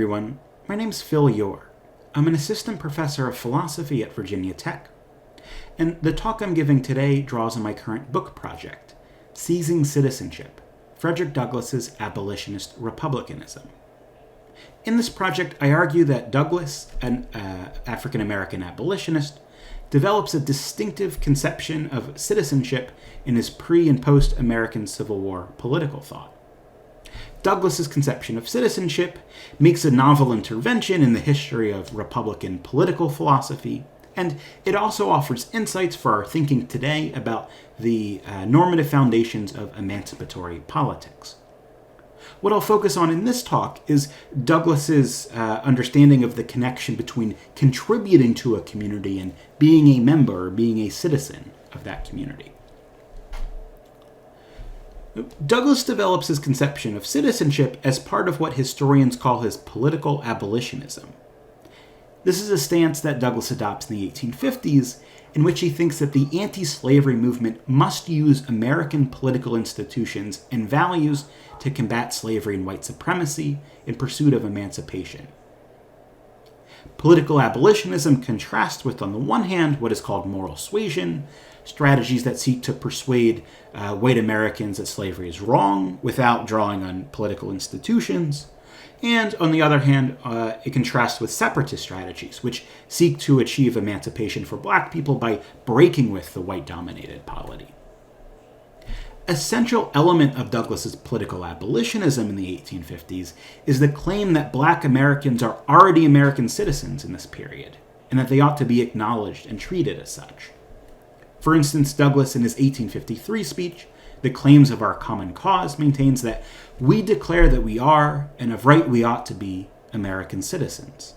everyone. My name's Phil Yaure. I'm an assistant professor of philosophy at Virginia Tech, and the talk I'm giving today draws on my current book project, Seizing Citizenship, Frederick Douglass's Abolitionist Republicanism. In this project, I argue that Douglass, an African-American abolitionist, develops a distinctive conception of citizenship in his pre- and post-American Civil War political thought. Douglass's conception of citizenship makes a novel intervention in the history of Republican political philosophy, and it also offers insights for our thinking today about the normative foundations of emancipatory politics. What I'll focus on in this talk is Douglass's understanding of the connection between contributing to a community and being a member or being a citizen of that community. Douglass develops his conception of citizenship as part of what historians call his political abolitionism. This is a stance that Douglass adopts in the 1850s, in which he thinks that the anti-slavery movement must use American political institutions and values to combat slavery and white supremacy in pursuit of emancipation. Political abolitionism contrasts with, on the one hand, what is called moral suasion, strategies that seek to persuade white Americans that slavery is wrong without drawing on political institutions. And on the other hand, it contrasts with separatist strategies, which seek to achieve emancipation for black people by breaking with the white-dominated polity. A central element of Douglass's political abolitionism in the 1850s is the claim that black Americans are already American citizens in this period, and that they ought to be acknowledged and treated as such. For instance, Douglass in his 1853 speech, The Claims of Our Common Cause, maintains that we declare that we are, and of right we ought to be, American citizens.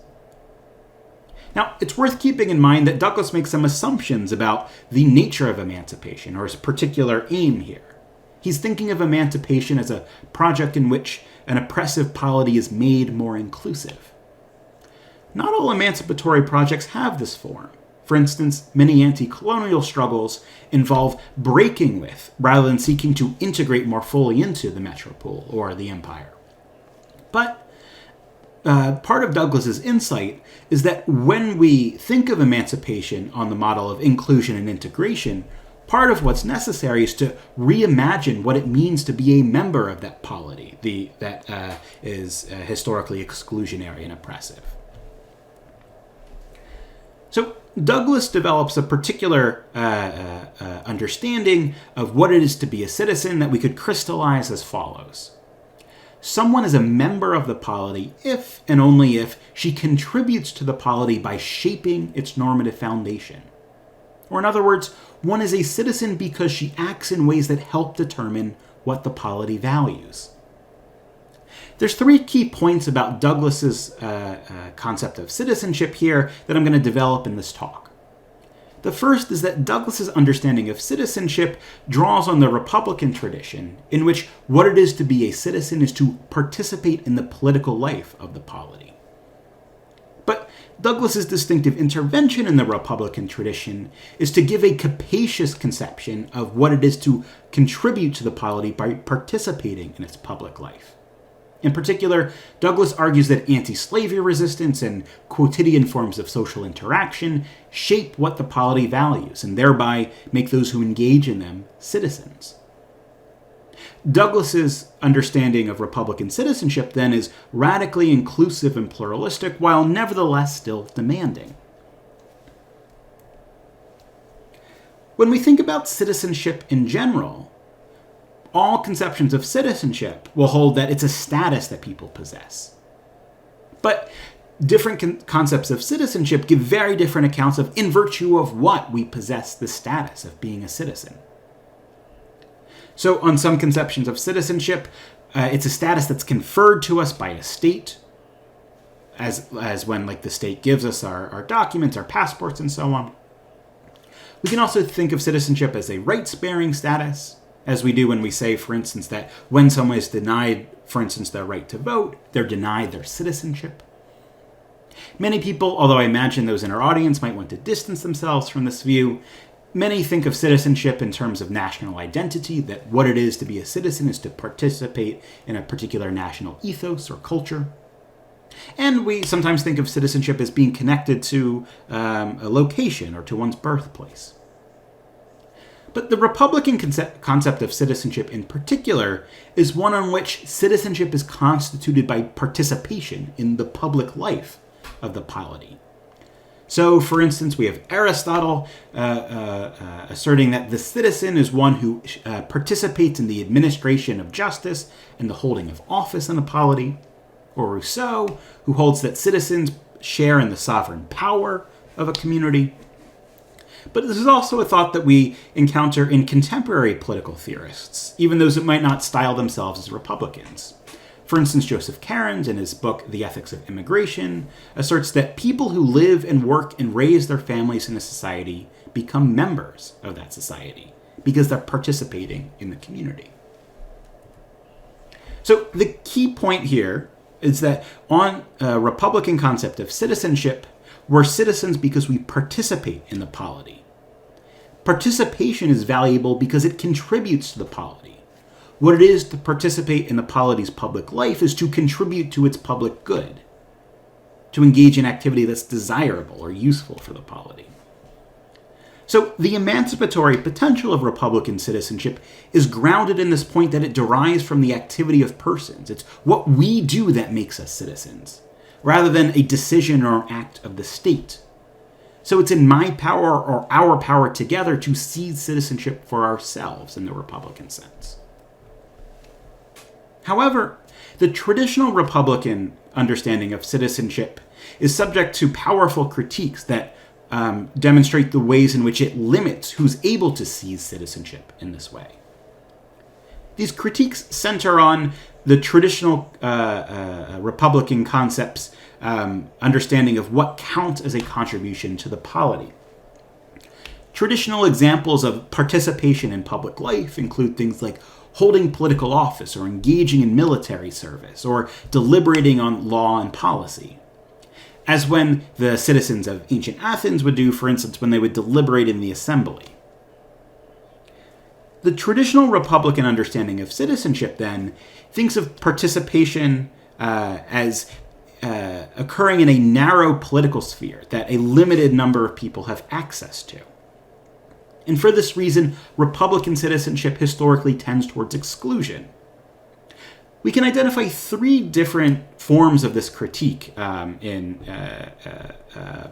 Now, it's worth keeping in mind that Douglass makes some assumptions about the nature of emancipation, or his particular aim here. He's thinking of emancipation as a project in which an oppressive polity is made more inclusive. Not all emancipatory projects have this form. For instance, many anti-colonial struggles involve breaking with, rather than seeking to integrate more fully into the metropole or the empire. But part of Douglass's insight is that when we think of emancipation on the model of inclusion and integration, part of what's necessary is to reimagine what it means to be a member of that polity that is historically exclusionary and oppressive. So Douglass develops a particular understanding of what it is to be a citizen that we could crystallize as follows. Someone is a member of the polity if and only if she contributes to the polity by shaping its normative foundation. Or in other words, one is a citizen because she acts in ways that help determine what the polity values. There's three key points about Douglass's concept of citizenship here that I'm going to develop in this talk. The first is that Douglass's understanding of citizenship draws on the Republican tradition, in which what it is to be a citizen is to participate in the political life of the polity. But Douglass's distinctive intervention in the Republican tradition is to give a capacious conception of what it is to contribute to the polity by participating in its public life. In particular, Douglass argues that anti-slavery resistance and quotidian forms of social interaction shape what the polity values and thereby make those who engage in them citizens. Douglass's understanding of Republican citizenship, then, is radically inclusive and pluralistic, while nevertheless still demanding. When we think about citizenship in general, all conceptions of citizenship will hold that it's a status that people possess. But different concepts of citizenship give very different accounts of in virtue of what we possess the status of being a citizen. So on some conceptions of citizenship, it's a status that's conferred to us by a state, as when the state gives us our documents, our passports, and so on. We can also think of citizenship as a rights-bearing status, as we do when we say, for instance, that when someone is denied, for instance, their right to vote, they're denied their citizenship. Many people, although I imagine those in our audience might want to distance themselves from this view, many think of citizenship in terms of national identity, that what it is to be a citizen is to participate in a particular national ethos or culture. And we sometimes think of citizenship as being connected to a location or to one's birthplace. But the Republican concept of citizenship in particular is one on which citizenship is constituted by participation in the public life of the polity. So, for instance, we have Aristotle asserting that the citizen is one who participates in the administration of justice and the holding of office in the polity, or Rousseau, who holds that citizens share in the sovereign power of a community. But this is also a thought that we encounter in contemporary political theorists, even those that might not style themselves as Republicans. For instance, Joseph Cairns, in his book The Ethics of Immigration, asserts that people who live and work and raise their families in a society become members of that society because they're participating in the community. So the key point here is that on a Republican concept of citizenship, we're citizens because we participate in the polity. Participation is valuable because it contributes to the polity. What it is to participate in the polity's public life is to contribute to its public good, to engage in activity that's desirable or useful for the polity. So the emancipatory potential of Republican citizenship is grounded in this point that it derives from the activity of persons. It's what we do that makes us citizens, rather than a decision or an act of the state. So it's in my power or our power together to seize citizenship for ourselves in the Republican sense. However, the traditional Republican understanding of citizenship is subject to powerful critiques that demonstrate the ways in which it limits who's able to seize citizenship in this way. These critiques center on the traditional Republican concepts, understanding of what counts as a contribution to the polity. Traditional examples of participation in public life include things like holding political office or engaging in military service or deliberating on law and policy. As when the citizens of ancient Athens would do, for instance, when they would deliberate in the assembly. The traditional Republican understanding of citizenship, then, thinks of participation as occurring in a narrow political sphere that a limited number of people have access to. And for this reason, Republican citizenship historically tends towards exclusion. We can identify three different forms of this critique in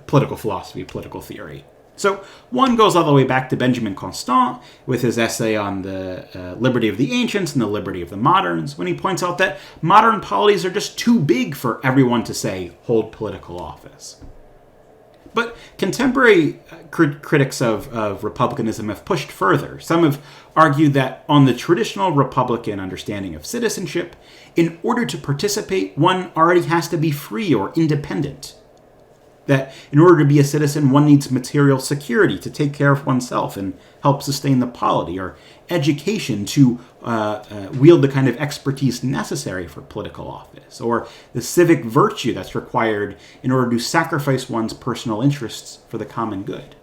political philosophy, political theory. So one goes all the way back to Benjamin Constant with his essay on the liberty of the ancients and the liberty of the moderns, when he points out that modern polities are just too big for everyone to, say, hold political office. But contemporary critics of republicanism have pushed further. Some have argued that on the traditional Republican understanding of citizenship, in order to participate, one already has to be free or independent. That in order to be a citizen, one needs material security to take care of oneself and help sustain the polity, or education to wield the kind of expertise necessary for political office, or the civic virtue that's required in order to sacrifice one's personal interests for the common good.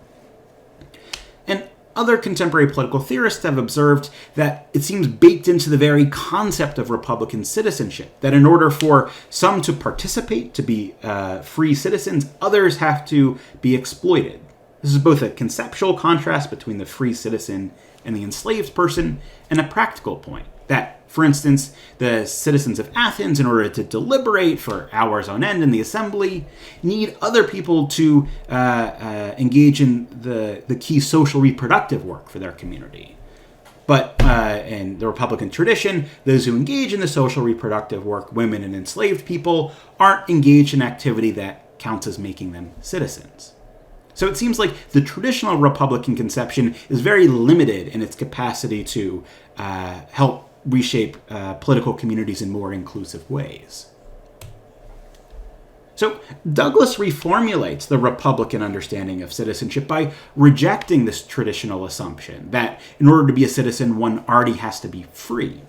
And other contemporary political theorists have observed that it seems baked into the very concept of Republican citizenship, that in order for some to participate, to be free citizens, others have to be exploited. This is both a conceptual contrast between the free citizen and the enslaved person, and a practical point that, for instance, the citizens of Athens, in order to deliberate for hours on end in the assembly, need other people to engage in the key social reproductive work for their community. But in the Republican tradition, those who engage in the social reproductive work, women and enslaved people, aren't engaged in activity that counts as making them citizens. So it seems like the traditional Republican conception is very limited in its capacity to help reshape political communities in more inclusive ways. So Douglas reformulates the Republican understanding of citizenship by rejecting this traditional assumption that in order to be a citizen, one already has to be free.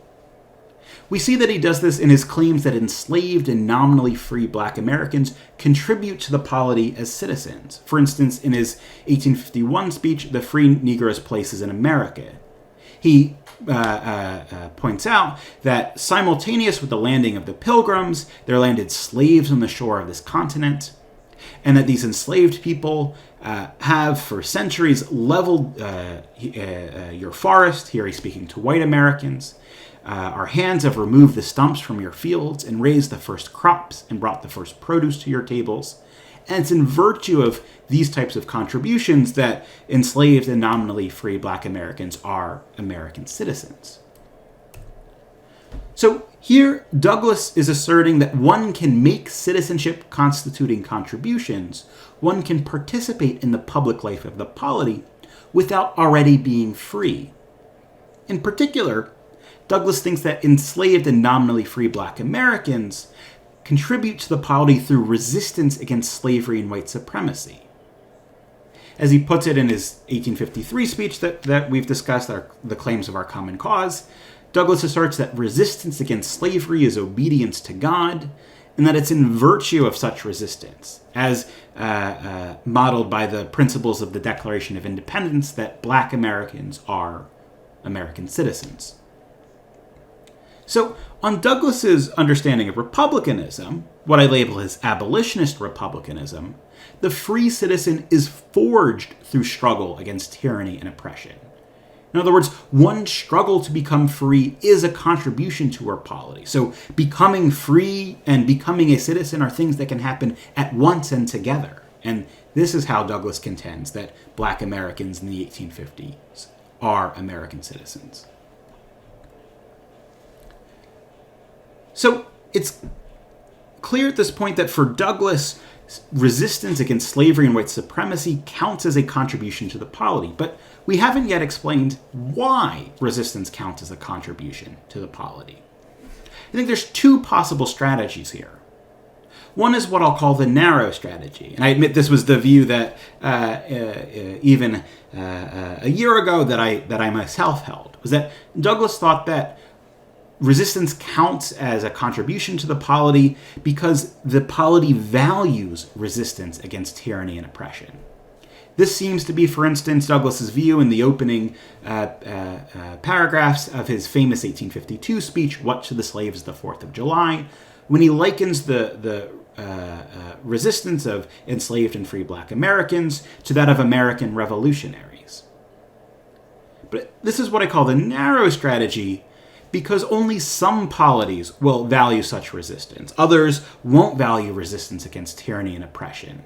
We see that he does this in his claims that enslaved and nominally free Black Americans contribute to the polity as citizens. For instance, in his 1851 speech, The Free Negro's Places in America, he points out that simultaneous with the landing of the Pilgrims, there landed slaves on the shore of this continent, and that these enslaved people have for centuries leveled your forest. Here he's speaking to white Americans. Our hands have removed the stumps from your fields and raised the first crops and brought the first produce to your tables. And it's in virtue of these types of contributions that enslaved and nominally free black Americans are American citizens. So here, Douglas is asserting that one can make citizenship constituting contributions, one can participate in the public life of the polity without already being free. In particular, Douglas thinks that enslaved and nominally free black Americans contribute to the polity through resistance against slavery and white supremacy. As he puts it in his 1853 speech that we've discussed, the claims of our common cause, Douglas asserts that resistance against slavery is obedience to God, and that it's in virtue of such resistance, as modeled by the principles of the Declaration of Independence, that black Americans are American citizens. So, on Douglas's understanding of republicanism, what I label as abolitionist republicanism, the free citizen is forged through struggle against tyranny and oppression. In other words, one's struggle to become free is a contribution to our polity. So becoming free and becoming a citizen are things that can happen at once and together. And this is how Douglas contends that black Americans in the 1850s are American citizens. So it's clear at this point that for Douglas, resistance against slavery and white supremacy counts as a contribution to the polity. But we haven't yet explained why resistance counts as a contribution to the polity. I think there's two possible strategies here. One is what I'll call the narrow strategy. And I admit this was the view that even a year ago that I myself held, was that Douglas thought that resistance counts as a contribution to the polity because the polity values resistance against tyranny and oppression. This seems to be, for instance, Douglas's view in the opening paragraphs of his famous 1852 speech, What to the Slaves the 4th of July, when he likens the resistance of enslaved and free black Americans to that of American revolutionaries. But this is what I call the narrow strategy, because only some polities will value such resistance. Others won't value resistance against tyranny and oppression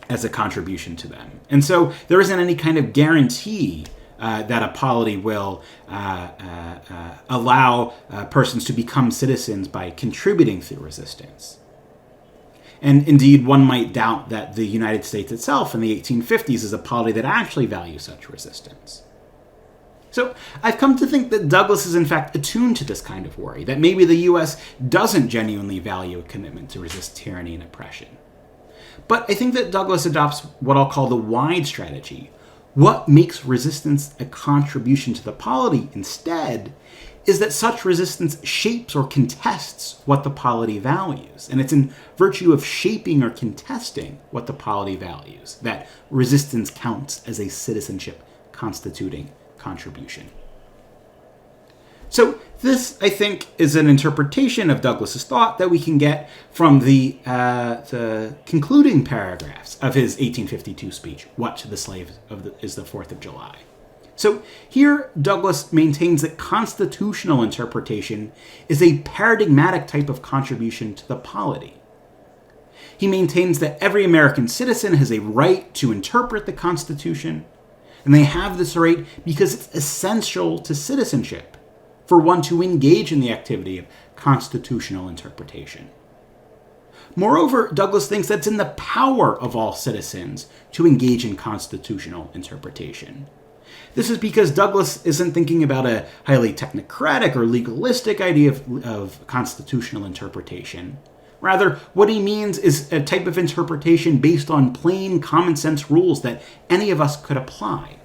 as a contribution to them. And so there isn't any kind of guarantee that a polity will allow persons to become citizens by contributing through resistance. And indeed, one might doubt that the United States itself in the 1850s is a polity that actually values such resistance. So I've come to think that Douglas is in fact attuned to this kind of worry, that maybe the U.S. doesn't genuinely value a commitment to resist tyranny and oppression. But I think that Douglas adopts what I'll call the wide strategy. What makes resistance a contribution to the polity instead is that such resistance shapes or contests what the polity values. And it's in virtue of shaping or contesting what the polity values that resistance counts as a citizenship constituting contribution. So this, I think, is an interpretation of Douglas's thought that we can get from the concluding paragraphs of his 1852 speech, What to the Slaves is the 4th of July. So here, Douglas maintains that constitutional interpretation is a paradigmatic type of contribution to the polity. He maintains that every American citizen has a right to interpret the Constitution, and they have this right because it's essential to citizenship for one to engage in the activity of constitutional interpretation. Moreover, Douglas thinks that it's in the power of all citizens to engage in constitutional interpretation. This is because Douglas isn't thinking about a highly technocratic or legalistic idea of constitutional interpretation. Rather, what he means is a type of interpretation based on plain common sense rules that any of us could apply.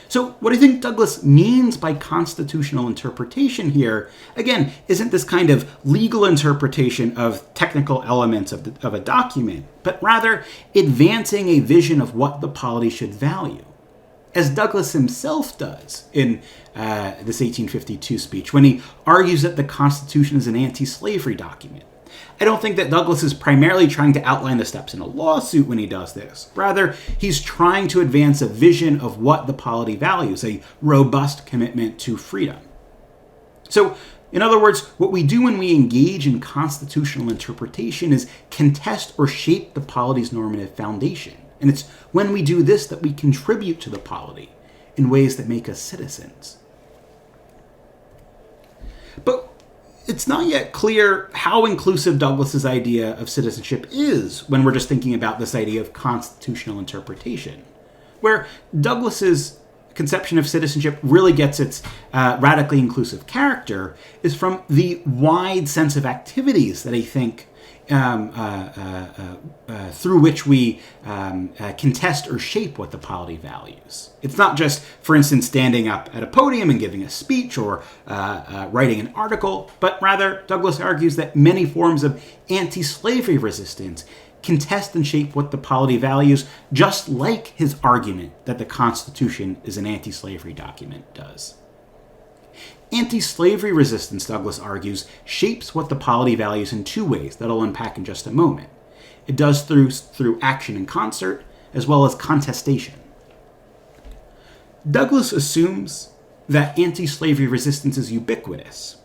So what I think Douglas means by constitutional interpretation here, again, isn't this kind of legal interpretation of technical elements of a document, but rather advancing a vision of what the polity should value. as Douglas himself does in this 1852 speech, when he argues that the Constitution is an anti-slavery document. I don't think that Douglas is primarily trying to outline the steps in a lawsuit when he does this. Rather, he's trying to advance a vision of what the polity values, a robust commitment to freedom. So, in other words, what we do when we engage in constitutional interpretation is contest or shape the polity's normative foundation. And it's when we do this that we contribute to the polity in ways that make us citizens. But it's not yet clear how inclusive Douglas's idea of citizenship is when we're just thinking about this idea of constitutional interpretation, where Douglas's conception of citizenship really gets its radically inclusive character is from the wide sense of activities that I think through which we contest or shape what the polity values. It's not just, for instance, standing up at a podium and giving a speech or writing an article, but rather Douglas argues that many forms of anti-slavery resistance contest and shape what the polity values, just like his argument that the Constitution is an anti-slavery document does. Anti-slavery resistance, Douglas argues, shapes what the polity values in two ways that I'll unpack in just a moment. It does through action in concert, as well as contestation. Douglas assumes that anti-slavery resistance is ubiquitous.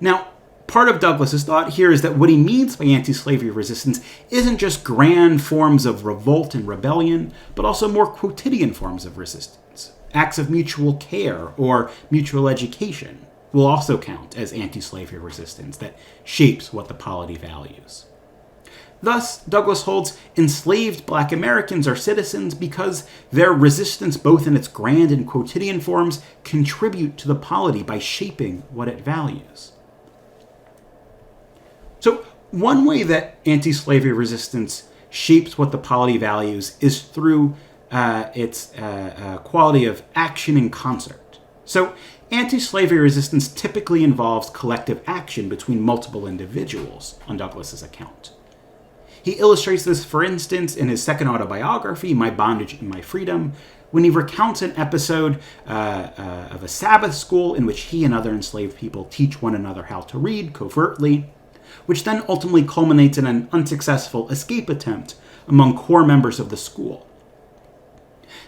Now, part of Douglas's thought here is that what he means by anti-slavery resistance isn't just grand forms of revolt and rebellion, but also more quotidian forms of resistance. Acts of mutual care or mutual education will also count as anti-slavery resistance that shapes what the polity values. Thus, Douglas holds enslaved Black Americans are citizens because their resistance, both in its grand and quotidian forms, contribute to the polity by shaping what it values. So, one way that anti-slavery resistance shapes what the polity values is through its quality of action in concert. So, anti-slavery resistance typically involves collective action between multiple individuals, on Douglas's account. He illustrates this, for instance, in his second autobiography, My Bondage and My Freedom, when he recounts an episode of a Sabbath school in which he and other enslaved people teach one another how to read covertly, which then ultimately culminates in an unsuccessful escape attempt among core members of the school.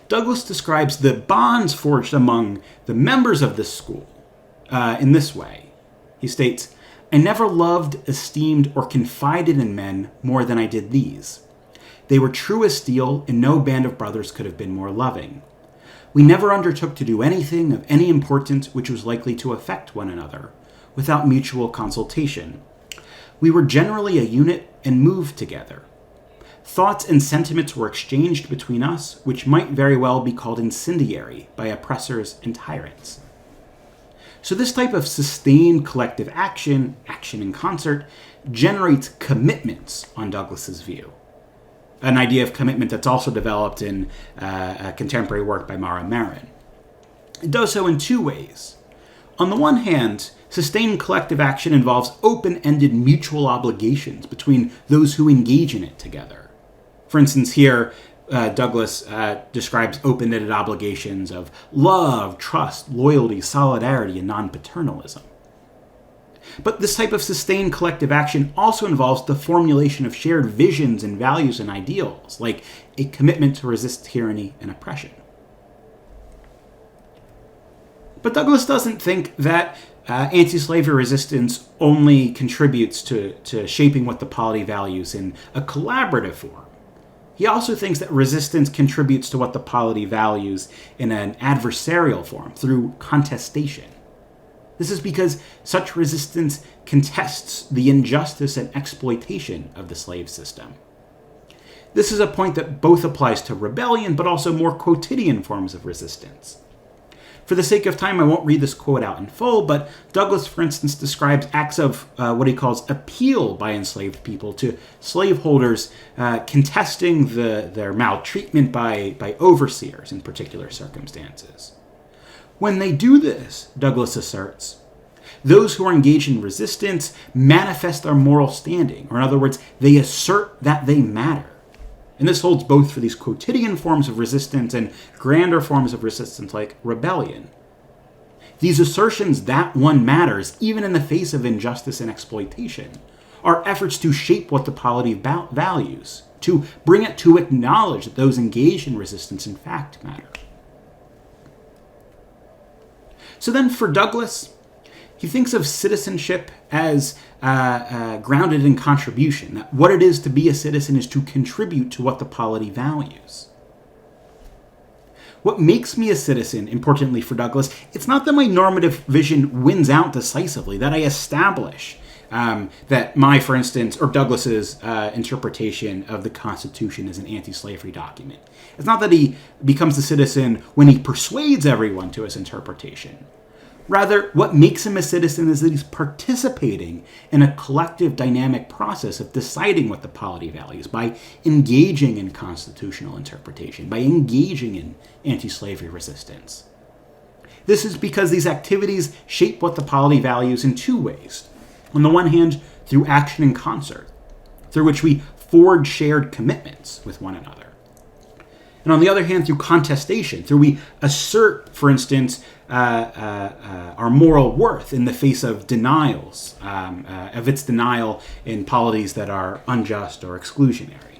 Douglas describes the bonds forged among the members of this school in this way. He states, "I never loved, esteemed, or confided in men more than I did these. They were true as steel, and no band of brothers could have been more loving. We never undertook to do anything of any importance which was likely to affect one another, without mutual consultation. We were generally a unit and moved together. Thoughts and sentiments were exchanged between us, which might very well be called incendiary by oppressors and tyrants." So this type of sustained collective action in concert, generates commitments on Douglas's view. An idea of commitment that's also developed in contemporary work by Mara Marin. It does so in two ways. On the one hand, sustained collective action involves open-ended mutual obligations between those who engage in it together. For instance, here, Douglas describes open-ended obligations of love, trust, loyalty, solidarity, and non-paternalism. But this type of sustained collective action also involves the formulation of shared visions and values and ideals, like a commitment to resist tyranny and oppression. But Douglas doesn't think that anti-slavery resistance only contributes to shaping what the polity values in a collaborative form. He also thinks that resistance contributes to what the polity values in an adversarial form, through contestation. This is because such resistance contests the injustice and exploitation of the slave system. This is a point that both applies to rebellion, but also more quotidian forms of resistance. For the sake of time, I won't read this quote out in full, but Douglas, for instance, describes acts of what he calls appeal by enslaved people to slaveholders contesting their maltreatment by overseers in particular circumstances. When they do this, Douglas asserts, those who are engaged in resistance manifest their moral standing, or in other words, they assert that they matter. And this holds both for these quotidian forms of resistance and grander forms of resistance like rebellion. These assertions that one matters, even in the face of injustice and exploitation, are efforts to shape what the polity values, to bring it to acknowledge that those engaged in resistance in fact matter. So then for Douglas, he thinks of citizenship as grounded in contribution, that what it is to be a citizen is to contribute to what the polity values. What makes me a citizen, importantly for Douglas, it's not that my normative vision wins out decisively, that I establish that my, for instance, or Douglas's interpretation of the Constitution is an anti-slavery document. It's not that he becomes a citizen when he persuades everyone to his interpretation. Rather, what makes him a citizen is that he's participating in a collective dynamic process of deciding what the polity values by engaging in constitutional interpretation, by engaging in anti-slavery resistance. This is because these activities shape what the polity values in two ways. On the one hand, through action in concert, through which we forge shared commitments with one another. And on the other hand, through contestation, through we assert, for instance, our moral worth in the face of denials, of its denial in polities that are unjust or exclusionary.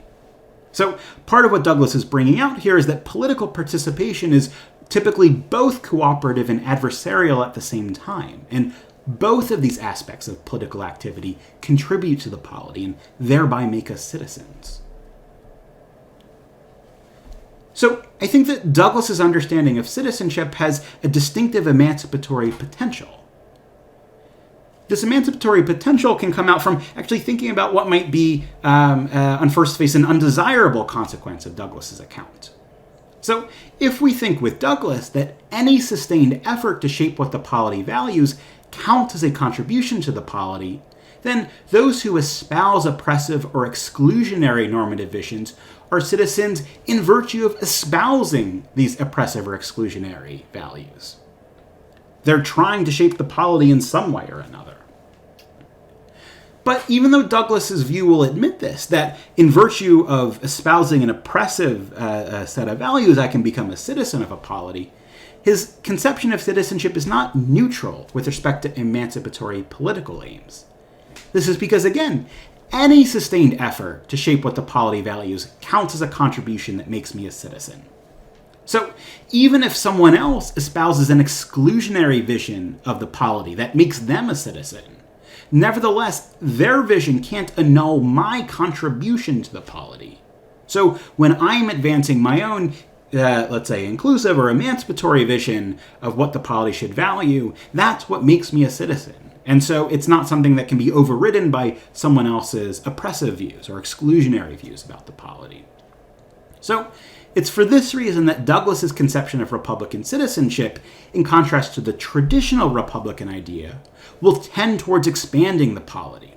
So part of what Douglas is bringing out here is that political participation is typically both cooperative and adversarial at the same time. And both of these aspects of political activity contribute to the polity and thereby make us citizens. So I think that Douglas's understanding of citizenship has a distinctive emancipatory potential. This emancipatory potential can come out from actually thinking about what might be, on first face, an undesirable consequence of Douglas's account. So if we think with Douglas that any sustained effort to shape what the polity values count as a contribution to the polity, then those who espouse oppressive or exclusionary normative visions are citizens in virtue of espousing these oppressive or exclusionary values. They're trying to shape the polity in some way or another. But even though Douglas's view will admit this, that in virtue of espousing an oppressive set of values, I can become a citizen of a polity, his conception of citizenship is not neutral with respect to emancipatory political aims. This is because, again, any sustained effort to shape what the polity values counts as a contribution that makes me a citizen. So even if someone else espouses an exclusionary vision of the polity that makes them a citizen, nevertheless, their vision can't annul my contribution to the polity. So when I'm advancing my own, let's say, inclusive or emancipatory vision of what the polity should value, that's what makes me a citizen. And so it's not something that can be overridden by someone else's oppressive views or exclusionary views about the polity. So it's for this reason that Douglas's conception of Republican citizenship, in contrast to the traditional Republican idea, will tend towards expanding the polity.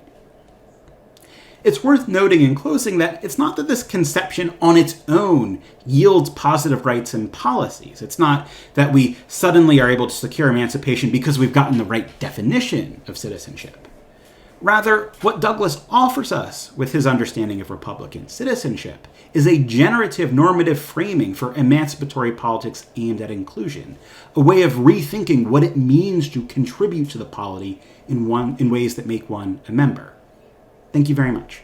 It's worth noting in closing that it's not that this conception on its own yields positive rights and policies. It's not that we suddenly are able to secure emancipation because we've gotten the right definition of citizenship. Rather, what Douglas offers us with his understanding of Republican citizenship is a generative normative framing for emancipatory politics aimed at inclusion, a way of rethinking what it means to contribute to the polity in ways that make one a member. Thank you very much.